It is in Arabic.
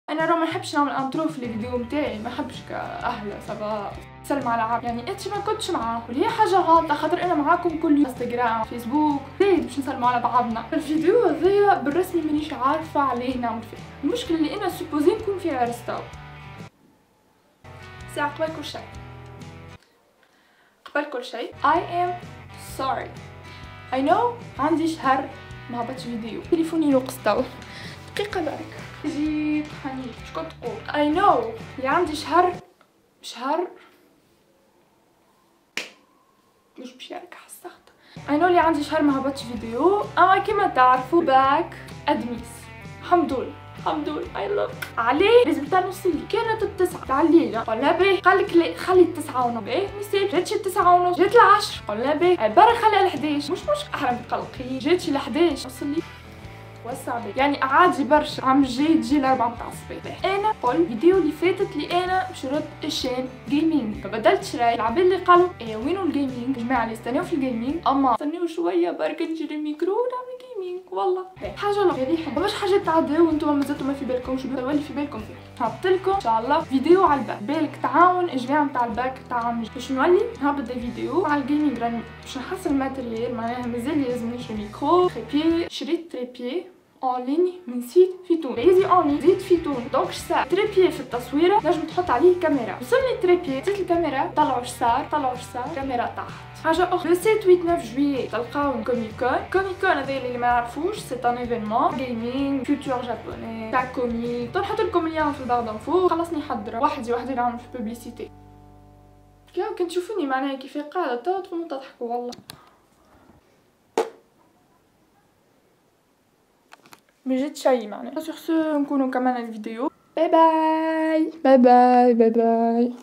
انا راه ما نحبش نعمل انترو في الفيديو نتاعي، ما نحبش كاهله سبا سلم على عبد، يعني انت ما كنتش معاه واللي هي حاجه غلطه، خاطر انا معاكم كل يوم انستغرام فيسبوك زايد باش نسلموا على بعضنا. الفيديو هذايا بالرسمي مانيش عارفه عليه نعمل فيه، المشكله اللي انا سوبوزي نكون في عرس تو. ساعة قبل كل شيء، قبل كل شيء I am sorry. I know عندي شهر ما هبطش فيديو، تليفوني ناقص تو. دقيقه برك جيت حنيت شكون تقول I know اللي عندي شهر مش بشارك حسخت. I know اللي عندي شهر ما هبطش فيديو، اما كما تعرفوا باك ادميس. الحمد لله الحمد لله I love عليه لازم نوصل لي كانت التسعة تاع الليل، قلنا باهي قالك لا خلي التسعة ونص، باهي نسيت جاتش التسعة ونص جات العشر، قلنا باهي برا خليها ل11 مش احنا مقلقين جاتش ل11 وصل لي وسع بي. يعني عادي برشا عام الجاي تجي ل4 متاع الصباح. انا قول فيديو اللي فاتت لي انا باش نرد الشين جيمنج، فبدلت راي العباد اللي قالوا ايه وينو الجيمنج، جماعه اللي استناو في الجيمنج اما استناو شويه برك نجري الميكرو ونعمل جيمنج. والله حاجه لا ريحه باش حاجه تعداو وانتم مازلتوا ما في بالكمش بالولي في بالكم فيه. هبط لكم ان شاء الله فيديو على الباك، بالك تعاون الجماعه نتاع الباك تاع باش نولي نهبط فيديو على الجيمنج، راني باش نحصل الماتريال معناها مازال لازم نشري ميكرو تريبي، شريت تريبي اون ليني من سيت في تونس، لازم اون ليني زيد في تونس. دونك شصار تريبي في التصويره نجم تحط عليه كاميرا، وصلني تريبي زيد الكاميرا طلعوا شصار كاميرا تحت. حاجه اخرى 7 8 9 جويي تلقاو كوميكون هذا اللي ما يعرفوش سي ان ايفينمون جيمنج فيوتور جابوني تاع كوميك، نحط لكم اللين في البار دانفو. خلصني حضره وحدي نعمل في بوبليسيتي كيف كنتشوفوني معناها كيف قاعده تقوموا تضحكوا. والله ما جيت شي معناها. سور سو نكونوا كمان الفيديو. باي باي باي باي باي باي.